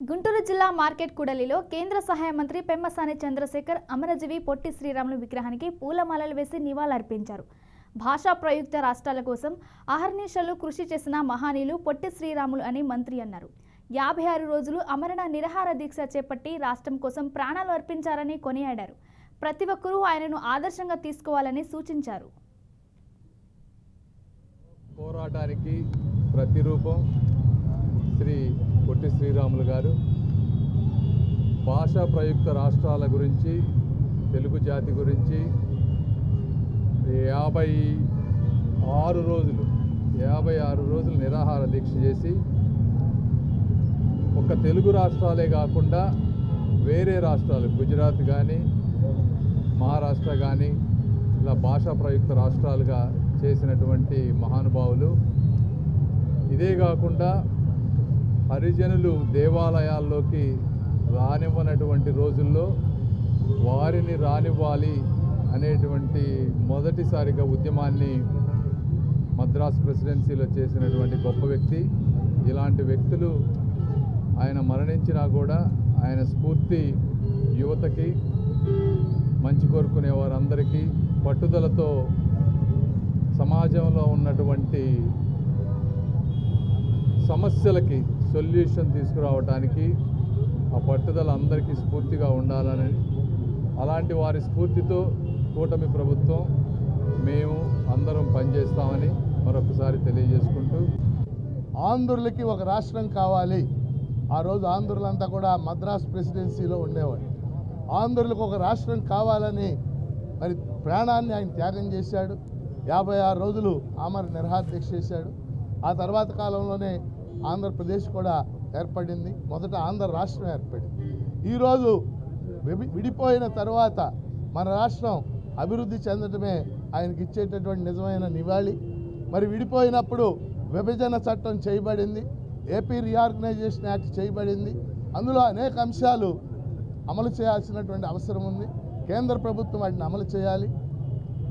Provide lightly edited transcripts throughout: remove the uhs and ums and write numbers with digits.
గుంటూరు జిల్లా మార్కెట్ కూడలిలో కేంద్ర సహాయ మంత్రి పెమ్మసాని చంద్రశేఖర్ అమరజీవి పొట్టి శ్రీరాములు విగ్రహానికి పూలమాలలు వేసి నివాళులర్పించారు. భాషా ప్రయుక్త రాష్ట్రాల కోసం అహర్నిశలు కృషి చేసిన మహానీయులు పొట్టి శ్రీరాములు అని మంత్రి అన్నారు. 56 రోజులు అమరణ నిరాహార దీక్ష చేపట్టి రాష్ట్రం కోసం ప్రాణాలు అర్పించారని కొనియాడారు. ప్రతి ఒక్కరూ ఆయనను ఆదర్శంగా తీసుకోవాలని సూచించారు. పోరాటానికి ప్రతిరూపం శ్రీ పొట్టి శ్రీరాములు గారు. భాషా ప్రయుక్త రాష్ట్రాల గురించి, తెలుగు జాతి గురించి 56 రోజులు నిరాహార దీక్ష చేసి ఒక తెలుగు రాష్ట్రాలే కాకుండా వేరే రాష్ట్రాలు, గుజరాత్ కానీ మహారాష్ట్ర కానీ ఇలా భాషా ప్రయుక్త రాష్ట్రాలుగా చేసినటువంటి మహానుభావులు. ఇదే కాకుండా హరిజనులు దేవాలయాల్లోకి రానివ్వనటువంటి రోజుల్లో వారిని రానివ్వాలి అనేటువంటి మొదటిసారిగా ఉద్యమాన్ని మద్రాసు ప్రెసిడెన్సీలో చేసినటువంటి గొప్ప వ్యక్తి. ఇలాంటి వ్యక్తులు ఆయన మరణించినా కూడా ఆయన స్ఫూర్తి యువతకి, మంచి కోరుకునే వారందరికీ పట్టుదలతో సమాజంలో ఉన్నటువంటి సమస్యలకి సొల్యూషన్ తీసుకురావడానికి ఆ పట్టుదల అందరికీ స్ఫూర్తిగా ఉండాలని, అలాంటి వారి స్ఫూర్తితో కూటమి ప్రభుత్వం మేము అందరం పనిచేస్తామని మరొకసారి తెలియజేసుకుంటూ, ఆంధ్రులకి ఒక రాష్ట్రం కావాలి. ఆ రోజు ఆంధ్రులంతా కూడా మద్రాసు ప్రెసిడెన్సీలో ఉండేవాడు. ఆంధ్రులకు ఒక రాష్ట్రం కావాలని మరి ప్రాణాన్ని ఆయన త్యాగం చేశాడు. 56 రోజులు ఆమర నిరాహార దీక్ష చేశాడు. ఆ తర్వాత కాలంలోనే ఆంధ్రప్రదేశ్ కూడా ఏర్పడింది. మొదట ఆంధ్ర రాష్ట్రం ఏర్పడింది. ఈరోజు విడిపోయిన తర్వాత మన రాష్ట్రం అభివృద్ధి చెందడమే ఆయనకి ఇచ్చేటటువంటి నిజమైన నివాళి. మరి విడిపోయినప్పుడు విభజన చట్టం చేయబడింది, ఏపీ రీఆర్గనైజేషన్ యాక్ట్ చేయబడింది. అందులో అనేక అంశాలు అమలు చేయాల్సినటువంటి అవసరం ఉంది. కేంద్ర ప్రభుత్వం వాటిని అమలు చేయాలి.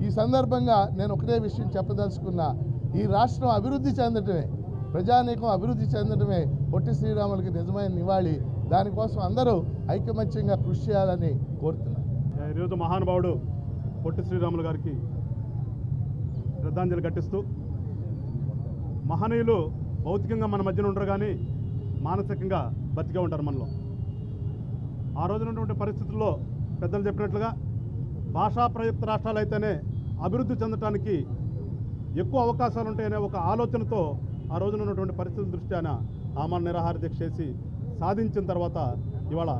ఈ సందర్భంగా నేను ఒకటే విషయం చెప్పదలుచుకున్నా, ఈ రాష్ట్రం అభివృద్ధి చెందడమే, ప్రజానీకం అభివృద్ధి చెందడమే పొట్టి శ్రీరాములకి నిజమైన నివాళి. దానికోసం అందరూ ఐకమత్యంగా కృషి చేయాలని కోరుతున్నాను. ఈరోజు మహానుభావుడు పొట్టి శ్రీరాములు గారికి శ్రద్ధాంజలి ఘటిస్తూ, మహనీయులు భౌతికంగా మన మధ్యన ఉండరు కానీ మానసికంగా బతికే ఉంటారు మనలో. ఆ రోజున ఉన్నటువంటి పరిస్థితుల్లో పెద్దలు చెప్పినట్లుగా భాషా ప్రయుక్త రాష్ట్రాలు అయితేనే అభివృద్ధి చెందడానికి ఎక్కువ అవకాశాలు ఉంటాయనే ఒక ఆలోచనతో ఆ రోజున ఉన్నటువంటి పరిస్థితుల దృష్ట్యాన ఆమరణ నిరాహార దీక్ష చేసి సాధించిన తర్వాత ఇవాళ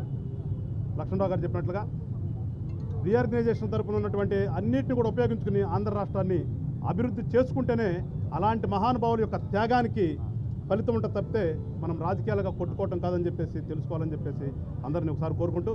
లక్ష్మణరావు గారు చెప్పినట్లుగా రీఆర్గనైజేషన్ తరపున ఉన్నటువంటి అన్నింటినీ కూడా ఉపయోగించుకుని ఆంధ్ర రాష్ట్రాన్ని అభివృద్ధి చేసుకుంటేనే అలాంటి మహానుభావుల యొక్క త్యాగానికి ఫలితం ఉంటుంది తప్పితే మనం రాజకీయాలుగా కొట్టుకోవటం కాదని చెప్పేసి తెలుసుకోవాలని చెప్పేసి అందరినీ ఒకసారి కోరుకుంటూ